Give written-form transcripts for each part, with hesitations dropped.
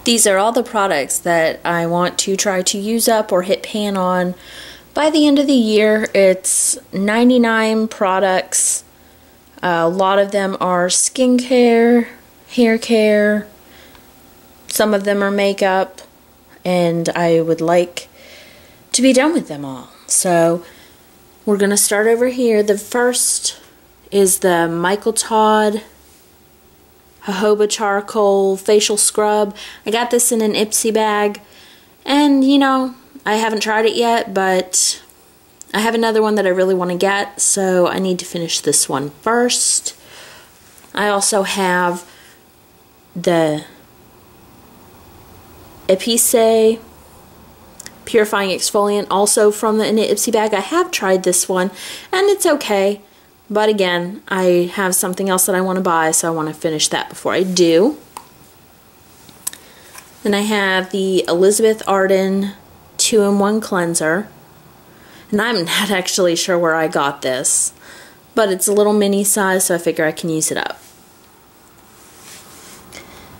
These are all the products that I want to try to use up or hit pan on by the end of the year. It's 99 products. A lot of them are skincare, hair care, some of them are makeup, and I would like to be done with them all. So we're going to start over here. The first is the Michael Todd Jojoba Charcoal Facial Scrub. I got this in an Ipsy bag, and you know, I haven't tried it yet, but I have another one that I really want to get, so I need to finish this one first. I also have the Epice Purifying Exfoliant, also from the Ipsy bag. I have tried this one, and it's okay. But again, I have something else that I want to buy, so I want to finish that before I do. Then I have the Elizabeth Arden 2-in-1 Cleanser. And I'm not actually sure where I got this, but it's a little mini size, so I figure I can use it up.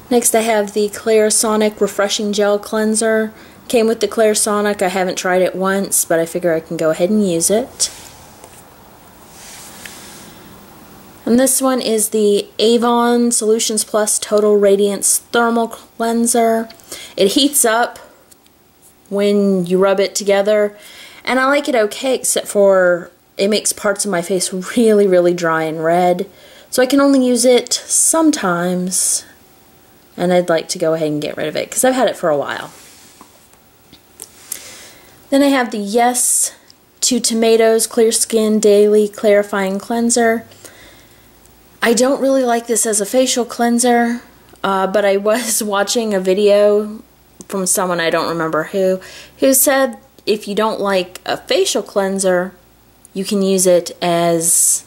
Next I have the Clarisonic Refreshing Gel Cleanser. Came with the Clarisonic. I haven't tried it once, but I figure I can go ahead and use it. And this one is the Avon Solutions Plus Total Radiance Thermal Cleanser. It heats up when you rub it together, and I like it okay, except for it makes parts of my face really, really dry and red. So I can only use it sometimes, and I'd like to go ahead and get rid of it because I've had it for a while. Then I have the Yes to Tomatoes Clear Skin Daily Clarifying Cleanser. I don't really like this as a facial cleanser, but I was watching a video from someone, I don't remember who said if you don't like a facial cleanser, you can use it as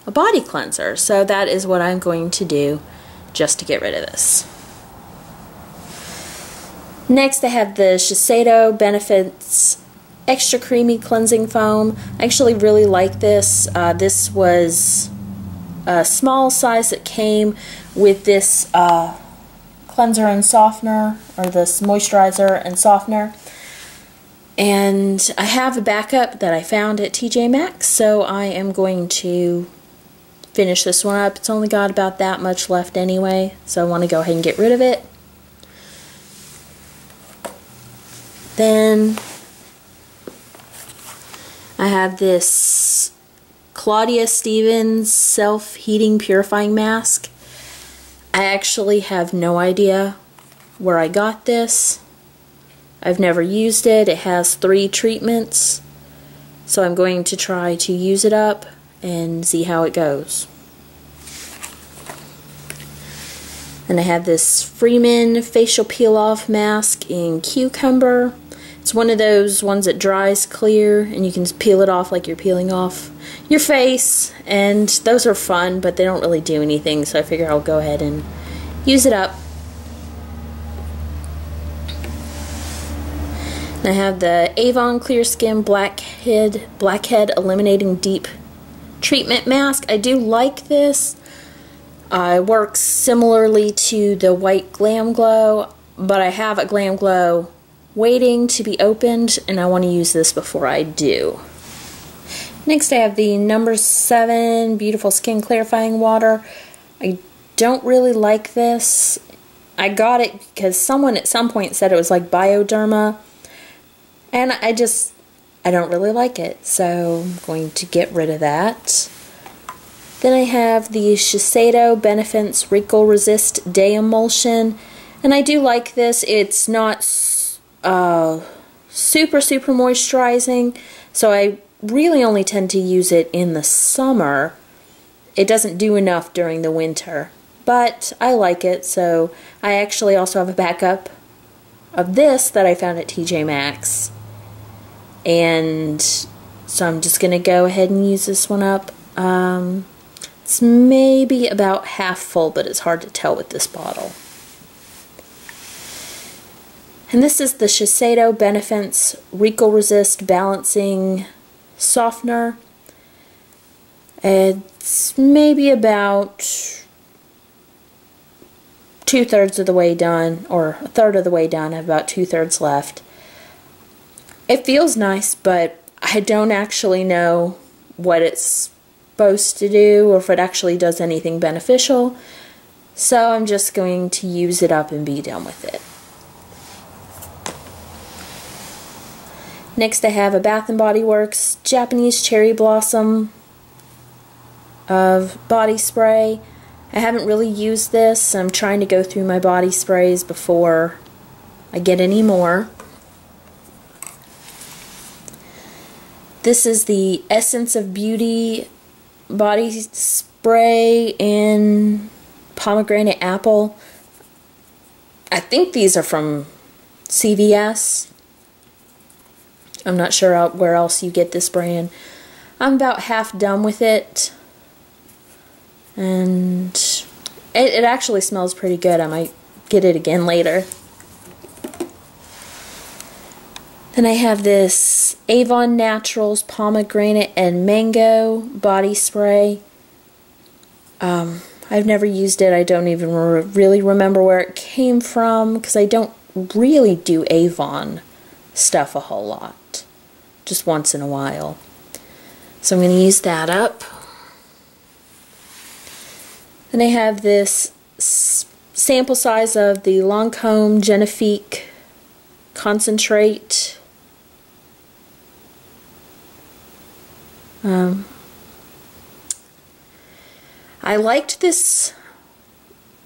a body cleanser. So that is what I'm going to do just to get rid of this. Next I have the Shiseido Benefits Extra Creamy Cleansing Foam. I actually really like this. This was a small size that came with this cleanser and softener, or this moisturizer and softener. And I have a backup that I found at TJ Maxx, so I am going to finish this one up. It's only got about that much left anyway, so I want to go ahead and get rid of it. Then I have this Claudia Stevens Self-Heating Purifying Mask. I actually have no idea where I got this. I've never used it. It has 3 treatments, so I'm going to try to use it up and see how it goes. And I have this Freeman Facial Peel Off Mask in Cucumber. It's one of those ones that dries clear and you can just peel it off like you're peeling off your face, and those are fun, but they don't really do anything, so I figure I'll go ahead and use it up. And I have the Avon Clear Skin Blackhead Eliminating Deep Treatment Mask. I do like this. It works similarly to the White Glam Glow, but I have a Glam Glow waiting to be opened, and I want to use this before I do. Next I have the No. 7 Beautiful Skin Clarifying Water. I don't really like this. I got it because someone at some point said it was like Bioderma, and I don't really like it, so I'm going to get rid of that. Then I have the Shiseido Benefits Wrinkle Resist Day Emulsion, and I do like this. It's not super moisturizing, so I really only tend to use it in the summer. It doesn't do enough during the winter, but I like it, so I actually also have a backup of this that I found at TJ Maxx, and so I'm just gonna go ahead and use this one up. It's maybe about half full, but it's hard to tell with this bottle. And this is the Shiseido Benefits Wrinkle Resist Balancing Softener. It's maybe about 2/3 of the way done, or a third of the way done. I have about 2/3 left. It feels nice, but I don't actually know what it's supposed to do or if it actually does anything beneficial. So I'm just going to use it up and be done with it. Next I have a Bath & Body Works Japanese Cherry Blossom of body spray. I haven't really used this. I'm trying to go through my body sprays before I get any more. This is the Essence of Beauty body spray in pomegranate apple. I think these are from CVS. I'm not sure where else you get this brand. I'm about half done with it. And it actually smells pretty good. I might get it again later. Then I have this Avon Naturals Pomegranate and Mango body spray. I've never used it. I don't even really remember where it came from because I don't really do Avon stuff a whole lot. Just once in a while. So I'm going to use that up. Then I have this sample size of the Lancome Genifique Concentrate. I liked this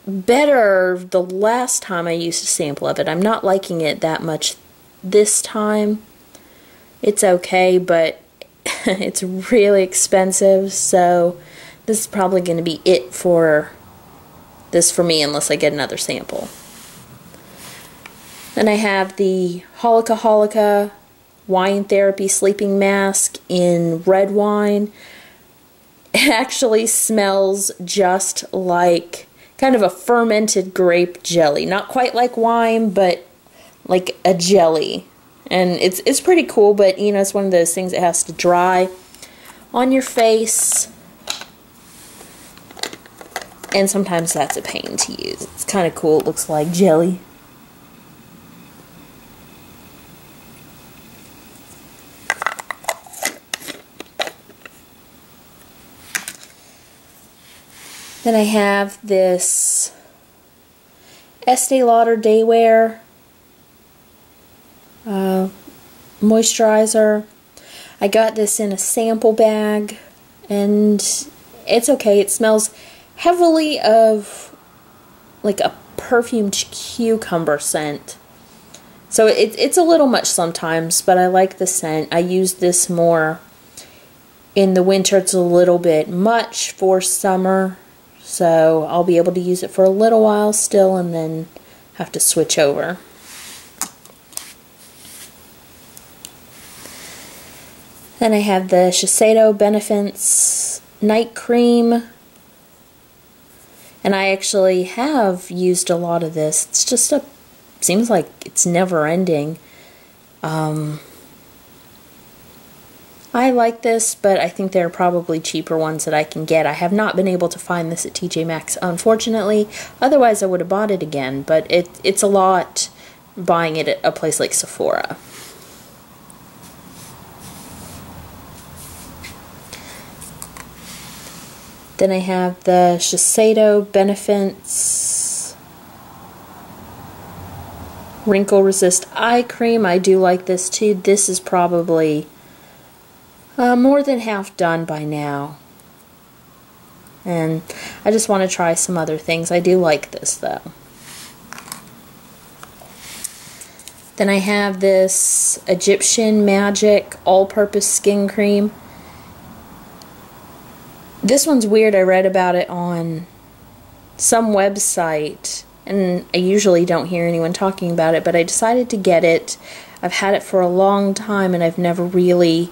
better the last time I used a sample of it. I'm not liking it that much this time. It's okay, but it's really expensive, so this is probably going to be it for this for me unless I get another sample. Then I have the Holika Holika Wine Therapy Sleeping Mask in red wine. It actually smells just like kind of a fermented grape jelly. Not quite like wine, but like a jelly. And it's pretty cool, but you know, it's one of those things that has to dry on your face. And sometimes that's a pain to use. It's kind of cool. It looks like jelly. Then I have this Estee Lauder Day Wear moisturizer. I got this in a sample bag, and it's okay. It smells heavily of like a perfumed cucumber scent. So it's a little much sometimes, but I like the scent. I use this more in the winter. It's a little bit much for summer. So I'll be able to use it for a little while still and then have to switch over. Then I have the Shiseido Benefits Night Cream. And I actually have used a lot of this. It's just seems like it's never ending. I like this, but I think there are probably cheaper ones that I can get. I have not been able to find this at TJ Maxx, unfortunately. Otherwise, I would have bought it again, but it's a lot buying it at a place like Sephora. Then I have the Shiseido Benefits Wrinkle Resist Eye Cream. I do like this too. This is probably more than half done by now. And I just want to try some other things. I do like this though. Then I have this Egyptian Magic All-Purpose Skin Cream. This one's weird. I read about it on some website, and I usually don't hear anyone talking about it, but I decided to get it. I've had it for a long time, and I've never really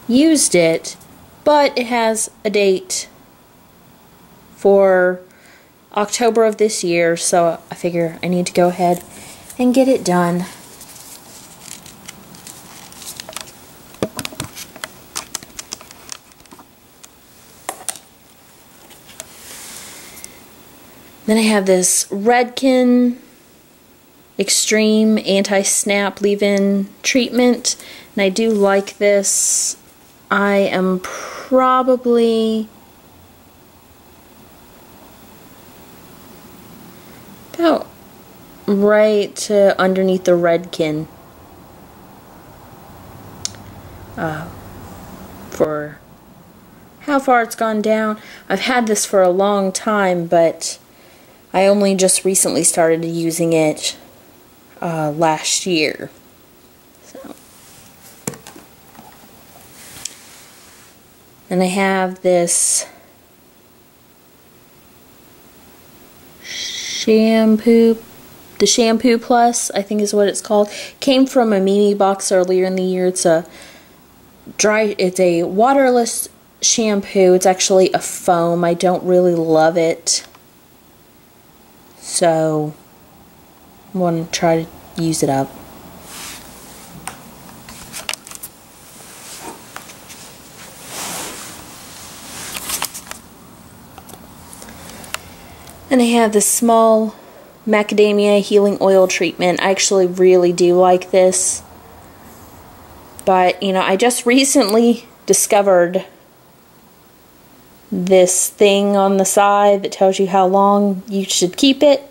used it, but it has a date for October of this year, so I figure I need to go ahead and get it done. Then I have this Redken Extreme Anti-Snap Leave-In Treatment, and I do like this. I am probably about right underneath the Redken for how far it's gone down. I've had this for a long time, but I only just recently started using it last year. So. And I have this shampoo, the Shampoo Plus, I think is what it's called. Came from a Mimi box earlier in the year. It's a waterless shampoo. It's actually a foam. I don't really love it, so I want to try to use it up. And I have this small macadamia healing oil treatment. I actually really do like this, but you know, I just recently discovered this thing on the side that tells you how long you should keep it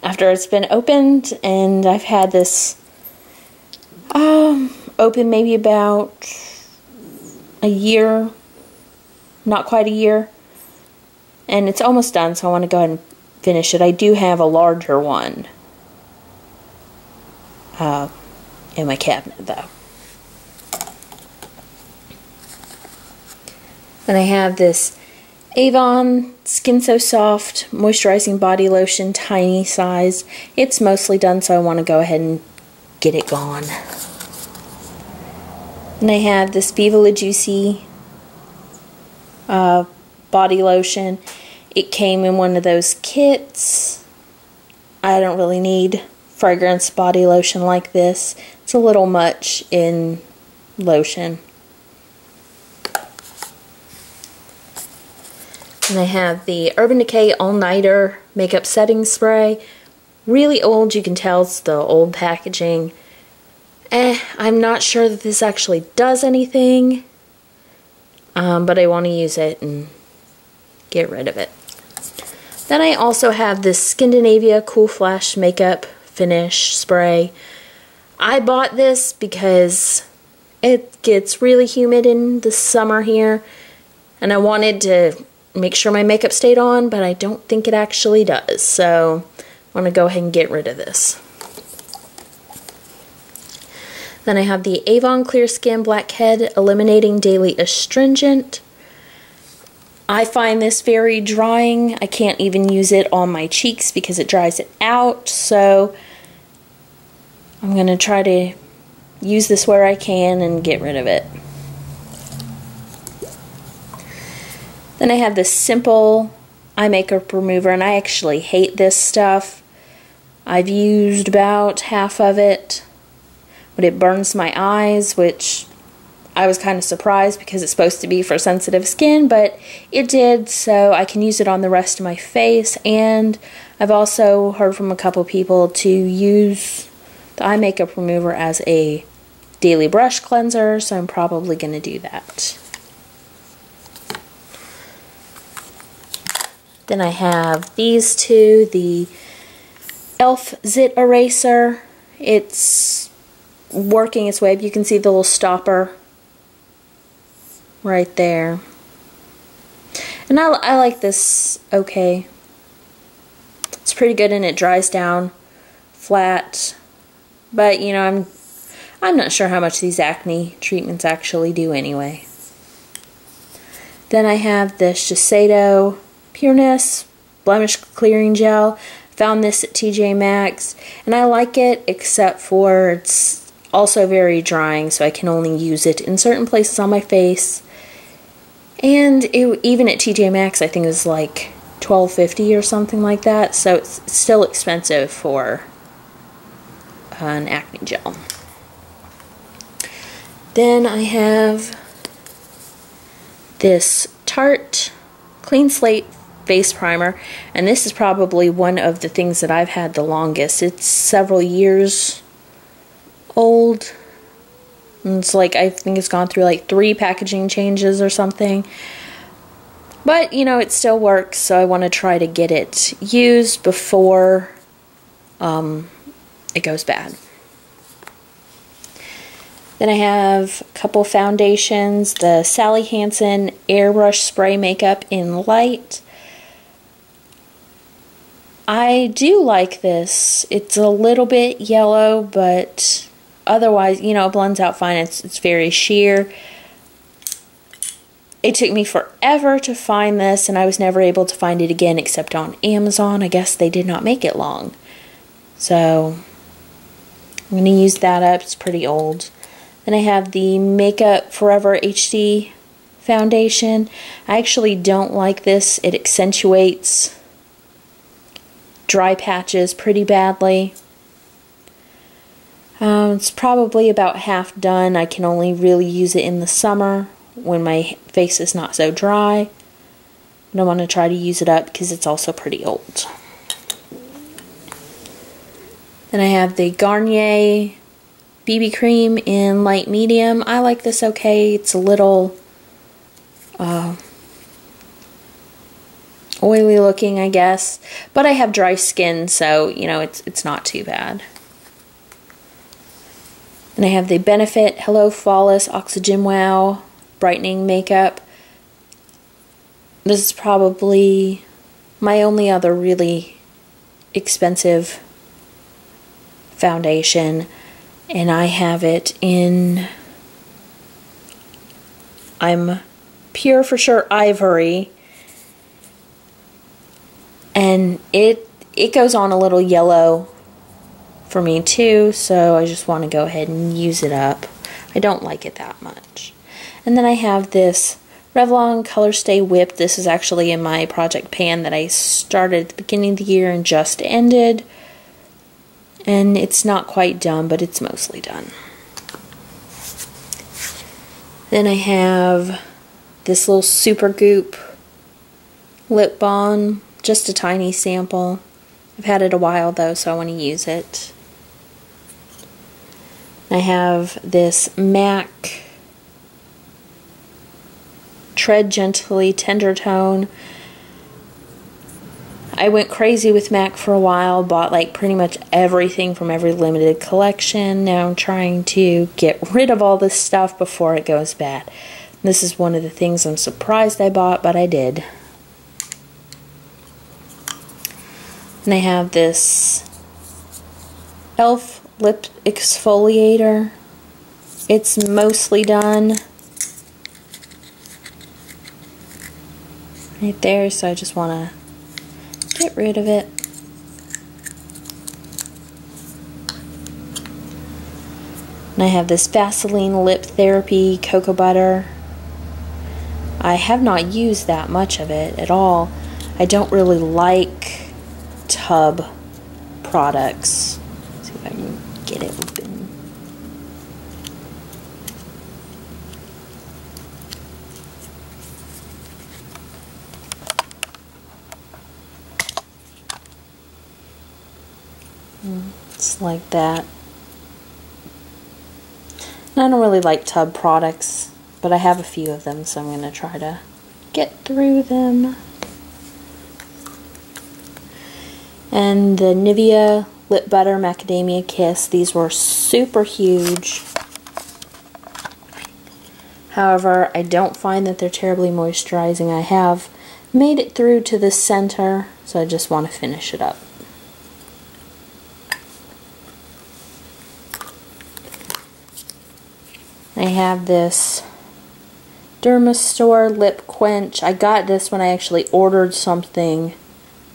after it's been opened, and I've had this open maybe about a year, not quite a year, and it's almost done, so I want to go ahead and finish it. I do have a larger one in my cabinet though. And I have this Avon Skin So Soft Moisturizing Body Lotion, tiny size. It's mostly done, so I want to go ahead and get it gone. And I have this Viva La Juicy body lotion. It came in one of those kits. I don't really need fragrance body lotion like this. It's a little much in lotion. And I have the Urban Decay All Nighter Makeup Setting Spray. Really old, you can tell it's the old packaging. I'm not sure that this actually does anything, but I want to use it and get rid of it. Then I also have this Skindinavia Cool Flash Makeup Finish Spray. I bought this because it gets really humid in the summer here, and I wanted to make sure my makeup stayed on, but I don't think it actually does, so I want to go ahead and get rid of this. Then I have the Avon Clear Skin Blackhead Eliminating Daily Astringent. I find this very drying. I can't even use it on my cheeks because it dries it out, so I'm going to try to use this where I can and get rid of it. Then I have this Simple Eye Makeup Remover, and I actually hate this stuff. I've used about half of it, but it burns my eyes, which I was kind of surprised because it's supposed to be for sensitive skin, but it did, so I can use it on the rest of my face. And I've also heard from a couple people to use the eye makeup remover as a daily brush cleanser, so I'm probably going to do that. Then I have these two, the e.l.f. Zit Eraser. It's working its way up. You can see the little stopper right there. And I like this okay. It's pretty good and it dries down flat. But, you know, I'm not sure how much these acne treatments actually do anyway. Then I have the Shiseido Pureness Blemish Clearing Gel. Found this at TJ Maxx, and I like it, except for it's also very drying, so I can only use it in certain places on my face. And even at TJ Maxx, I think it was like $12.50 or something like that, so it's still expensive for an acne gel. Then I have this Tarte Clean Slate face primer, and this is probably one of the things that I've had the longest. It's several years old. And it's like, I think it's gone through like 3 packaging changes or something. But, you know, it still works, so I want to try to get it used before it goes bad. Then I have a couple foundations, the Sally Hansen Airbrush Spray Makeup in Light. I do like this. It's a little bit yellow, but otherwise, you know, it blends out fine. It's very sheer. It took me forever to find this, and I was never able to find it again except on Amazon. I guess they did not make it long. So, I'm going to use that up. It's pretty old. Then I have the Makeup Forever HD foundation. I actually don't like this. It accentuates dry patches pretty badly. It's probably about half done. I can only really use it in the summer when my face is not so dry. But I want to try to use it up because it's also pretty old. Then I have the Garnier BB cream in light medium. I like this okay. It's a little oily looking, I guess, but I have dry skin, so you know it's not too bad. And I have the Benefit Hello Flawless Oxygen Wow brightening makeup. This is probably my only other really expensive foundation. And I have it in, I'm Pure For Sure Ivory, and it goes on a little yellow for me too, so I just want to go ahead and use it up. I don't like it that much. And then I have this Revlon Color Stay Whip. This is actually in my project pan that I started at the beginning of the year and just ended. And it's not quite done, but it's mostly done. Then I have this little Supergoop lip balm, just a tiny sample. I've had it a while though, so I want to use it. I have this MAC Tread Gently Tender Tone. I went crazy with MAC for a while, bought like pretty much everything from every limited collection. Now I'm trying to get rid of all this stuff before it goes bad. This is one of the things I'm surprised I bought, but I did. And I have this e.l.f. lip exfoliator. It's mostly done. Right there, so I just want to get rid of it. And I have this Vaseline Lip Therapy Cocoa Butter. I have not used that much of it at all. I don't really like tub products. Let's see if I can get it open. It's like that. And I don't really like tub products, but I have a few of them, so I'm going to try to get through them. And the Nivea Lip Butter Macadamia Kiss. These were super huge. However, I don't find that they're terribly moisturizing. I have made it through to the center, so I just want to finish it up. I have this Dermastore Lip Quench. I got this when I actually ordered something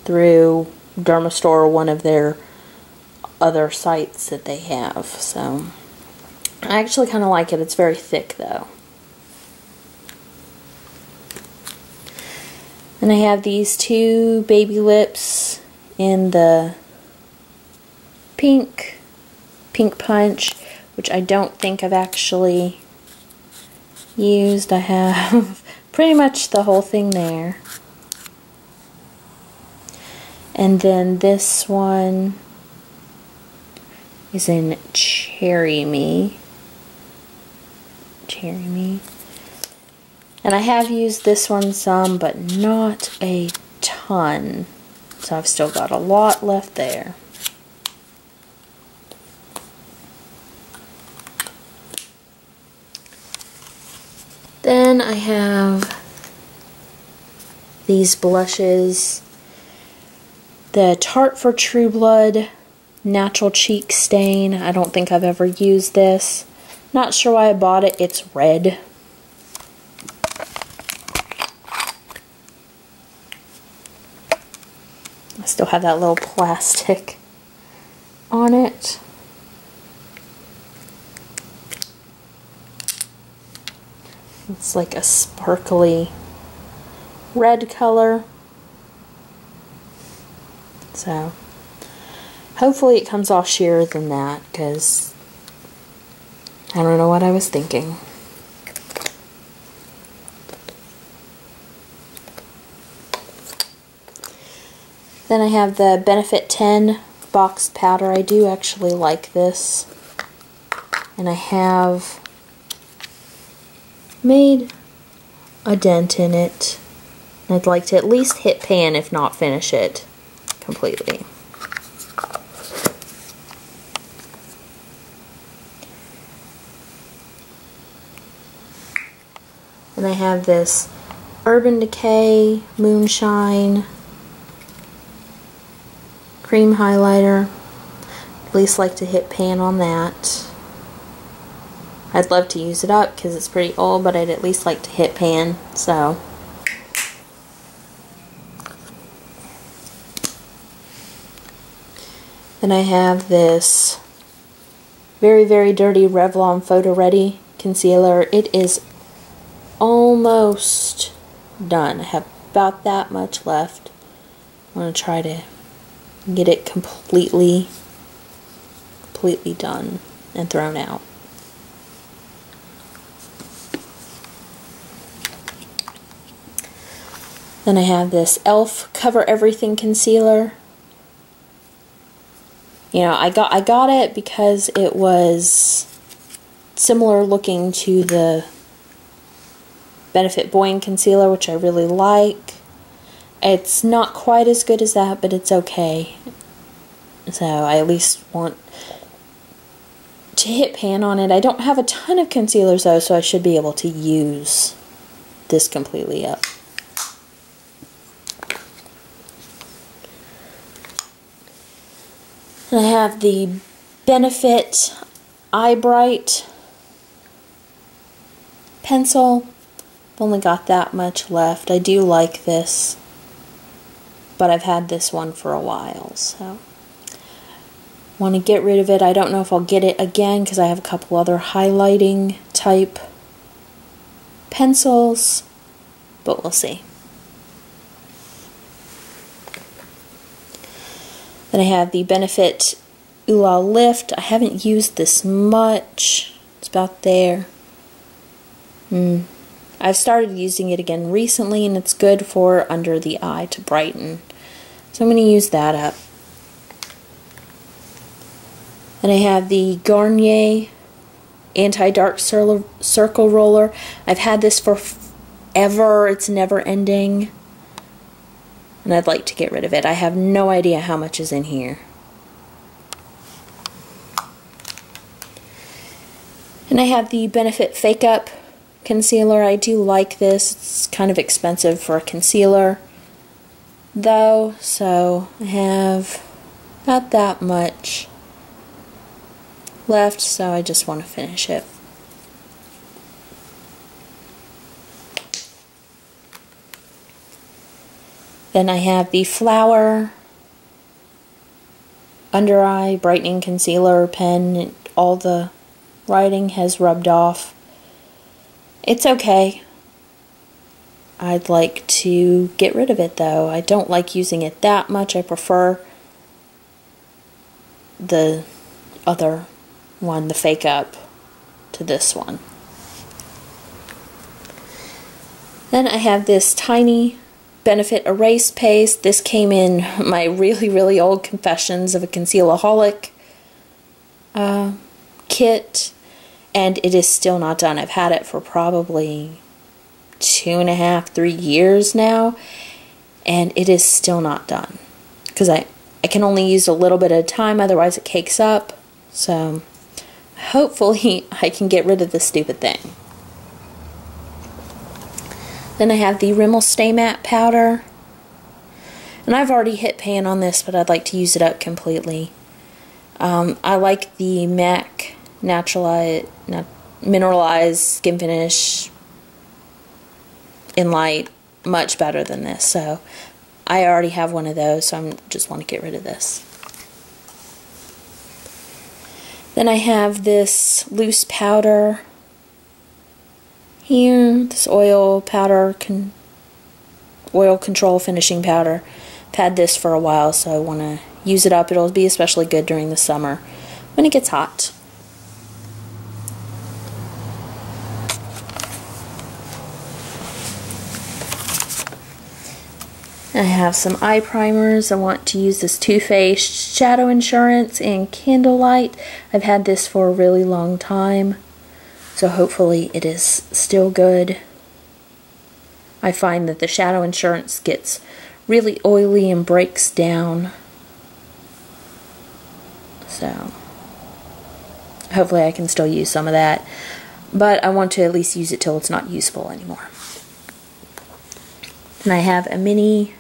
through Dermastore, one of their other sites that they have. So I actually kind of like it. It's very thick though. And I have these two baby lips in the pink punch, which I don't think I've actually used. I have pretty much the whole thing there. And then this one is in Cherry Me. And I have used this one some, but not a ton. So I've still got a lot left there. Then I have these blushes. The Tarte for True Blood Natural Cheek Stain. I don't think I've ever used this. Not sure why I bought it. It's red. I still have that little plastic on it. It's like a sparkly red color. So hopefully it comes off sheerer than that, because I don't know what I was thinking. Then I have the Benefit 10 boxed powder. I do actually like this. And I have made a dent in it. I'd like to at least hit pan, if not finish it completely. And I have this Urban Decay Moonshine cream highlighter. At least like to hit pan on that. I'd love to use it up because it's pretty old, but I'd at least like to hit pan. So then I have this very, very dirty Revlon Photo Ready concealer. It is almost done. I have about that much left. I want to try to get it completely done and thrown out. Then I have this e.l.f. Cover Everything concealer. You know, I got it because it was similar looking to the Benefit Boing concealer, which I really like. It's not quite as good as that, but it's okay. So I at least want to hit pan on it. I don't have a ton of concealers though, so I should be able to use this completely up. And I have the Benefit Eye Bright pencil. I've only got that much left. I do like this, but I've had this one for a while, so want to get rid of it. I don't know if I'll get it again because I have a couple other highlighting type pencils, but we'll see. Then I have the Benefit Ooh La Lift. I haven't used this much. It's about there. I've started using it again recently, and it's good for under the eye to brighten. So I'm going to use that up. Then I have the Garnier Anti-Dark Circle Roller. I've had this for forever. It's never ending. And I'd like to get rid of it. I have no idea how much is in here. And I have the Benefit Fake Up concealer. I do like this. It's kind of expensive for a concealer though, so I have about that much left, so I just want to finish it. Then I have the Flower Under Eye Brightening Concealer pen. All the writing has rubbed off. It's okay. I'd like to get rid of it though. I don't like using it that much. I prefer the other one, the Fake Up, to this one. Then I have this tiny Benefit Erase Paste. This came in my really old Confessions of a Concealaholic kit, and it is still not done. I've had it for probably 2.5, 3 years now, and it is still not done. Because I can only use a little bit at a time, otherwise it cakes up. So hopefully I can get rid of this stupid thing. Then I have the Rimmel Stay Matte Powder. And I've already hit pan on this, but I'd like to use it up completely. I like the MAC Mineralized Skin Finish in Light much better than this. So I already have one of those, so I just want to get rid of this. Then I have this loose powder here, this oil control finishing powder. I've had this for a while, so I want to use it up. It'll be especially good during the summer when it gets hot. I have some eye primers. I want to use this Too Faced Shadow Insurance in Candlelight. I've had this for a really long time, so hopefully it is still good. I find that the Shadow Insurance gets really oily and breaks down. So hopefully I can still use some of that, but I want to at least use it till it's not useful anymore. And I have a mini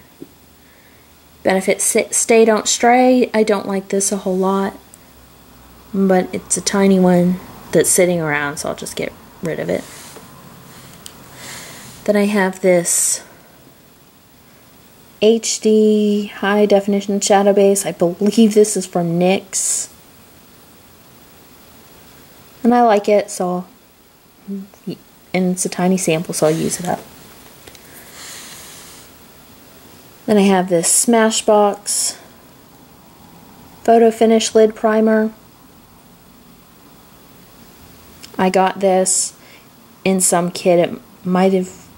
Benefit Stay Don't Stray. I don't like this a whole lot, but it's a tiny one that's sitting around, so I'll just get rid of it. Then I have this HD High Definition Shadow Base. I believe this is from NYX. And I like it, so, and it's a tiny sample, so I'll use it up. Then I have this Smashbox Photo Finish Lid Primer. I got this in some kit. It might have,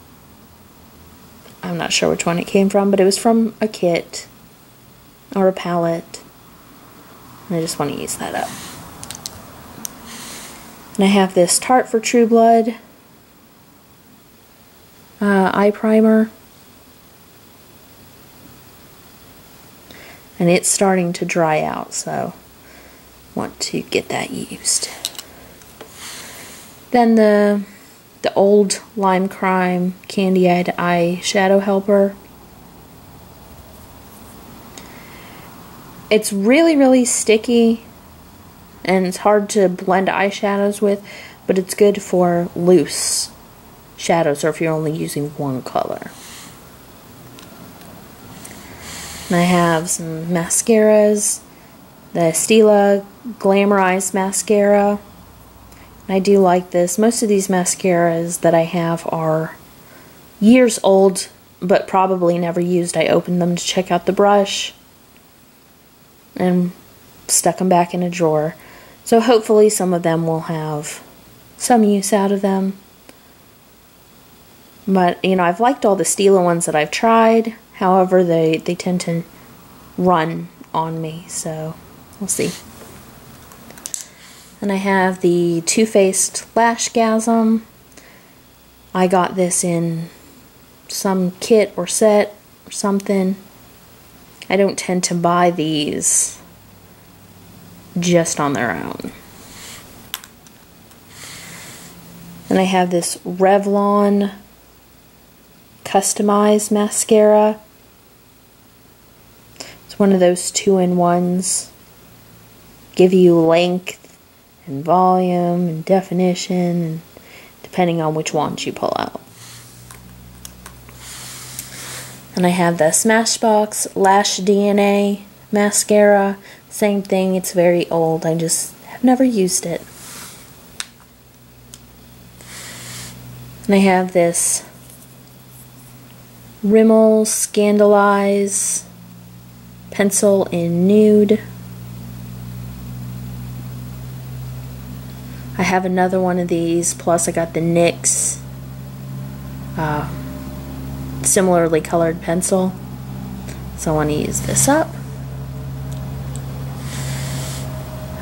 I'm not sure which one it came from, but it was from a kit or a palette. And I just want to use that up. And I have this Tarte for True Blood eye primer. And it's starting to dry out, so want to get that used. Then the old Lime Crime Candy Eye Shadow Helper. It's really sticky, and it's hard to blend eyeshadows with, but it's good for loose shadows or if you're only using one color. And I have some mascaras, the Stila Glamorized Mascara. And I do like this. Most of these mascaras that I have are years old, but probably never used. I opened them to check out the brush and stuck them back in a drawer. So hopefully some of them will have some use out of them. But, you know, I've liked all the Stila ones that I've tried. However, they tend to run on me, so we'll see. And I have the Too Faced Lashgasm. I got this in some kit or set or something. I don't tend to buy these just on their own. And I have this Revlon Customized Mascara. It's one of those 2-in-1s. Give you length and volume and definition, and depending on which ones you pull out. And I have the Smashbox Lash DNA Mascara. Same thing, it's very old. I just have never used it. And I have this Rimmel Scandalize Pencil in Nude. I have another one of these, plus I got the NYX similarly colored pencil. So I want to use this up.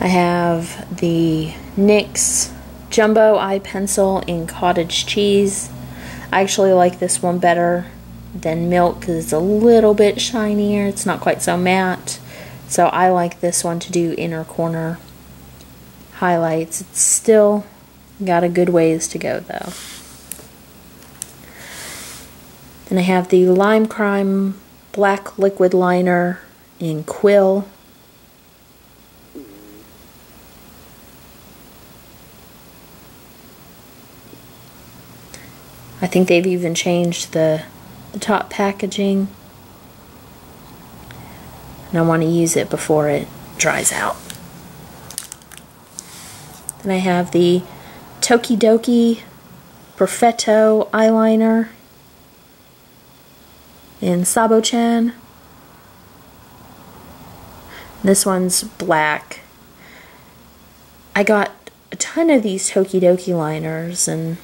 I have the NYX Jumbo Eye Pencil in Cottage Cheese. I actually like this one better than Milk because it's a little bit shinier. It's not quite so matte. So I like this one to do inner corner highlights. It's still got a good ways to go though. Then I have the Lime Crime Black Liquid Liner in Quill. I think they've even changed the top packaging. And I want to use it before it dries out. Then I have the Tokidoki Perfetto eyeliner in Sabo-chan. This one's black. I got a ton of these Tokidoki liners, and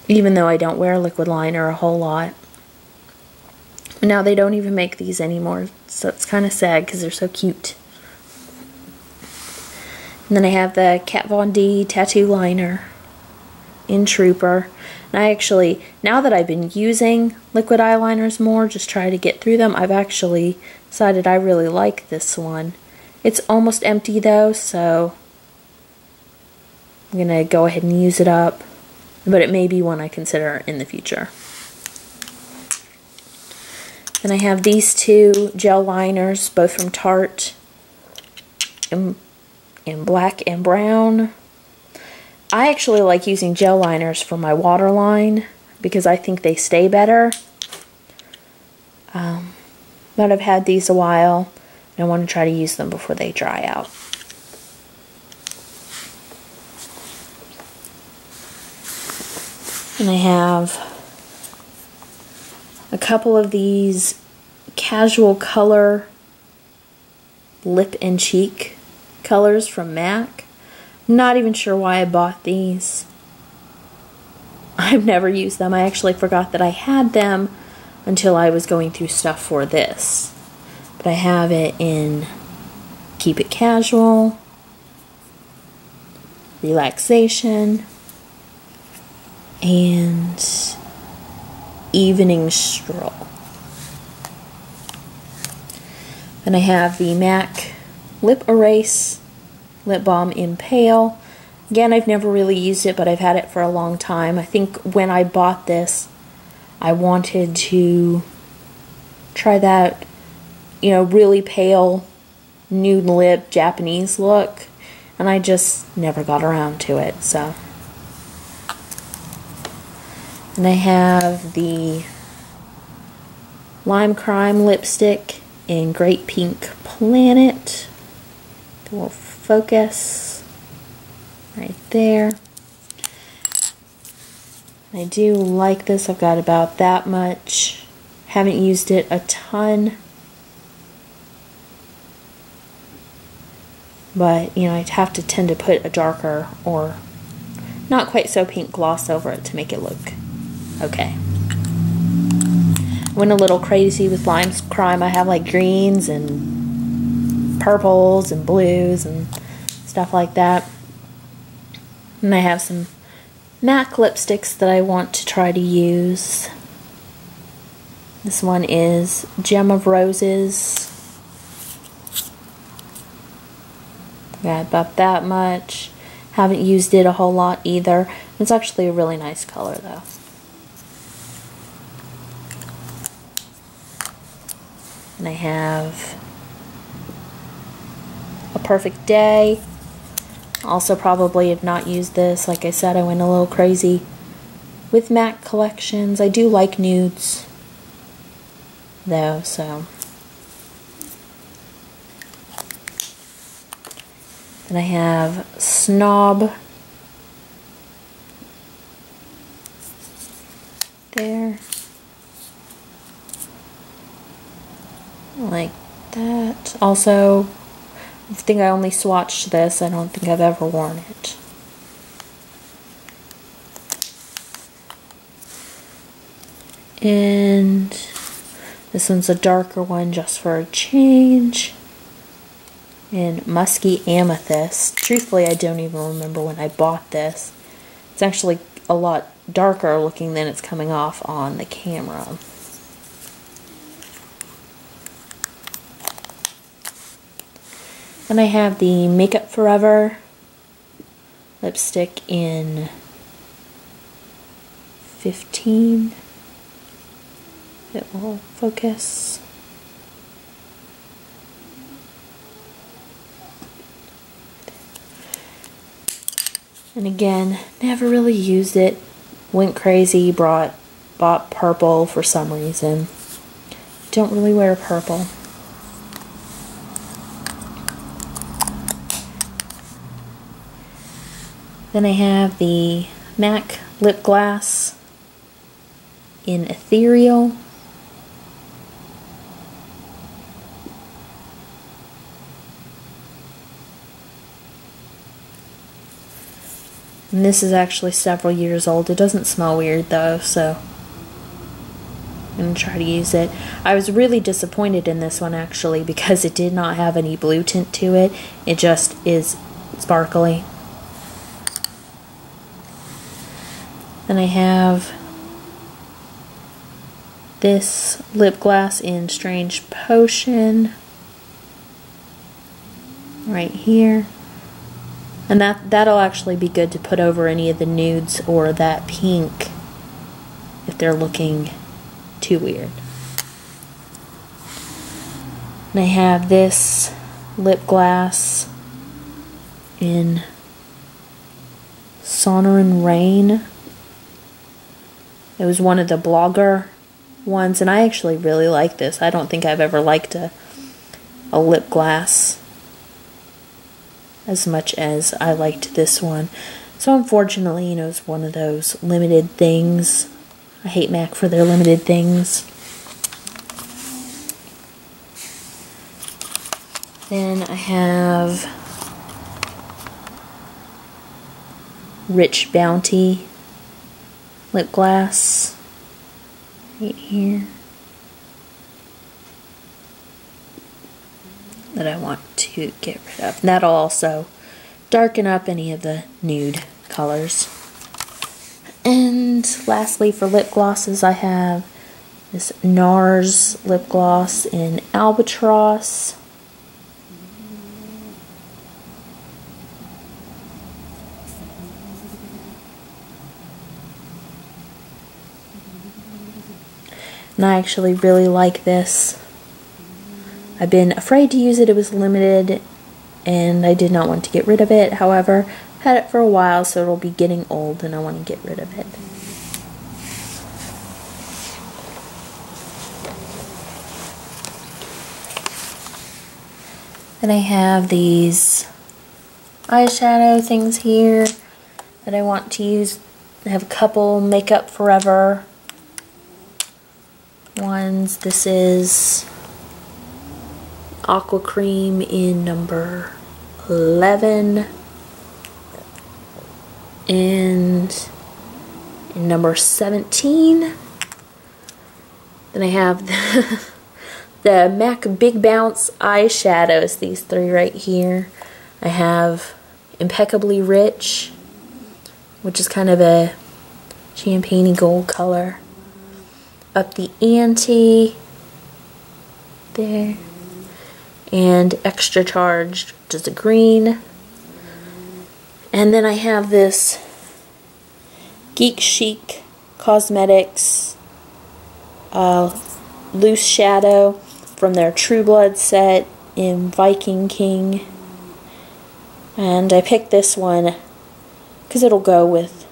even though I don't wear liquid liner a whole lot, now they don't even make these anymore, so it's kind of sad because they're so cute. And then I have the Kat Von D tattoo liner in Trooper. And I actually, now that I've been using liquid eyeliners more, just try to get through them, I've actually decided I really like this one. It's almost empty though, so I'm going to go ahead and use it up. But it may be one I consider in the future. Then I have these two gel liners, both from Tarte, in black and brown. I actually like using gel liners for my waterline because I think they stay better. But I've had these a while, and I want to try to use them before they dry out. And I have a couple of these Casual Color lip and cheek colors from MAC. I'm not even sure why I bought these. I've never used them. I actually forgot that I had them until I was going through stuff for this. But I have it in Keep It Casual, Relaxation, and Evening Stroll. Then I have the MAC Lip Erase Lip Balm in Pale. Again, I've never really used it, but I've had it for a long time. I think when I bought this, I wanted to try that, you know, really pale nude lip Japanese look, and I just never got around to it, so. And I have the Lime Crime lipstick in Great Pink Planet. We'll focus right there. I do like this. I've got about that much. Haven't used it a ton. But, you know, I'd have to tend to put a darker or not quite so pink gloss over it to make it look okay. I went a little crazy with Lime Crime. I have like greens and purples and blues and stuff like that. And I have some MAC lipsticks that I want to try to use. This one is Gem of Roses. Got about that much. Haven't used it a whole lot either. It's actually a really nice color though. And I have A Perfect Day. Also probably have not used this. Like I said, I went a little crazy with MAC collections. I do like nudes though, so. And I have Snob there. Like that. Also, I think I only swatched this. I don't think I've ever worn it. And And this one's a darker one just for a change. And Musky Amethyst. Truthfully, I don't even remember when I bought this. It's actually a lot darker looking than it's coming off on the camera. Then I have the Makeup Forever lipstick in 15. It will focus. And again, never really used it. Went crazy, bought purple for some reason. Don't really wear purple. Then I have the MAC lip gloss in Ethereal. And this is actually several years old. It doesn't smell weird though, so I'm going to try to use it. I was really disappointed in this one actually because it did not have any blue tint to it. It just is sparkly. Then I have this lip gloss in Strange Potion right here. And that'll actually be good to put over any of the nudes or that pink if they're looking too weird. And I have this lip gloss in Sonoran Rain. It was one of the blogger ones, and I actually really like this. I don't think I've ever liked a lip gloss as much as I liked this one. So unfortunately, you know, it's one of those limited things. I hate MAC for their limited things. Then I have Rich Bounty lip gloss right here that I want to get rid of. And that'll also darken up any of the nude colors. And lastly, for lip glosses, I have this NARS lip gloss in Albatross. And I actually really like this. I've been afraid to use it. It was limited and I did not want to get rid of it. However, I've had it for a while, so it'll be getting old and I want to get rid of it. Then I have these eyeshadow things here that I want to use. I have a couple Makeup Forever ones. This is Aqua Cream in number 11 and in number 17. Then I have the MAC Big Bounce eyeshadows, these three right here. I have Impeccably Rich, which is kind of a champagne-y gold color. Up the Ante there, and Extra Charged, which is a green. And then I have this Geek Chic Cosmetics loose shadow from their True Blood set in Viking King. And I picked this one because it'll go with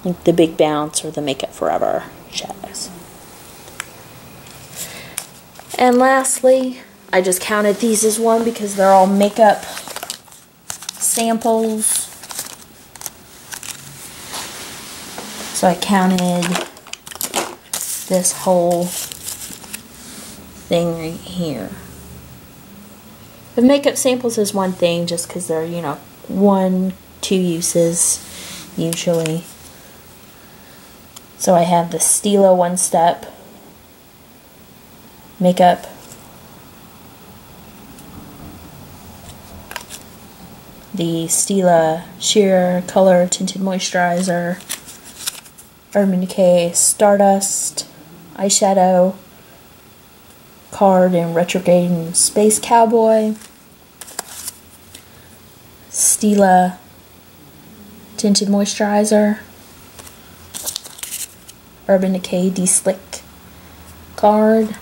like the Big Bounce or the Makeup Forever shadows. And lastly, I just counted these as one because they're all makeup samples. So I counted this whole thing right here. The makeup samples is one thing just because they're, you know, 1-2 uses usually. So I have the Stila One Step Makeup, the Stila Sheer Color Tinted Moisturizer, Urban Decay Stardust eyeshadow card in Retrograde Space Cowboy, Stila Tinted Moisturizer, Urban Decay De-Slick card,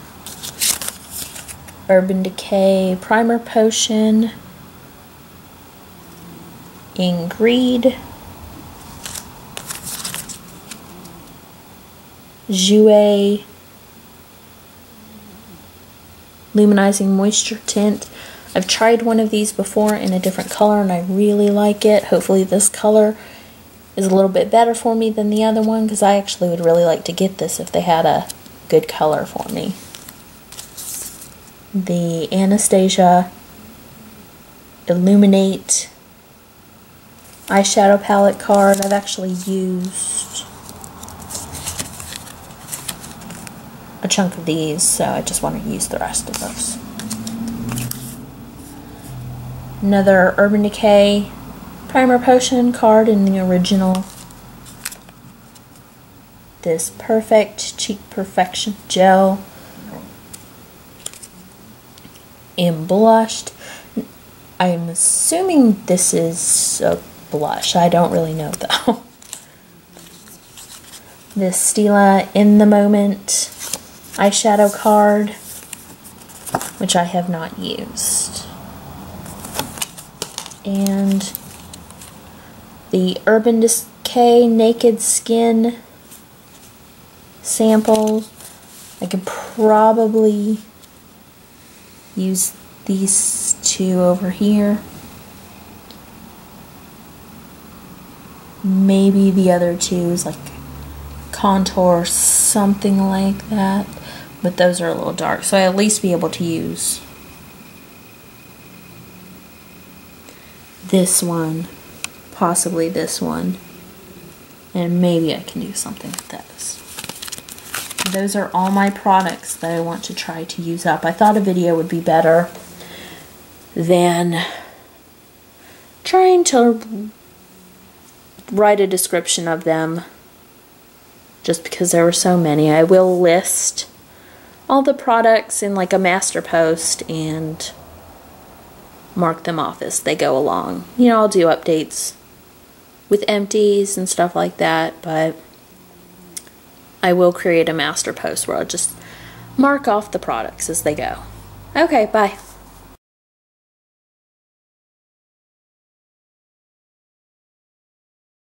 Urban Decay Primer Potion in Greed, Jouer Luminizing Moisture Tint. I've tried one of these before in a different color and I really like it. Hopefully this color is a little bit better for me than the other one, because I actually would really like to get this if they had a good color for me. The Anastasia Illuminate eyeshadow palette card. I've actually used a chunk of these, so I just want to use the rest of those. Another Urban Decay Primer Potion card in the original. This Perfect Cheek Perfection Gel in Blushed. I'm assuming this is a blush. I don't really know though. This Stila In the Moment eyeshadow card, which I have not used. And the Urban Decay Naked Skin samples. I could probably use these two over here. Maybe the other two is like contour, something like that. But those are a little dark, so I'll at least be able to use this one, possibly this one, and maybe I can do something with those. Those are all my products that I want to try to use up. I thought a video would be better than trying to write a description of them, just because there were so many. I will list all the products in like a master post and mark them off as they go along. You know, I'll do updates with empties and stuff like that, but I will create a master post where I'll just mark off the products as they go. Okay, bye.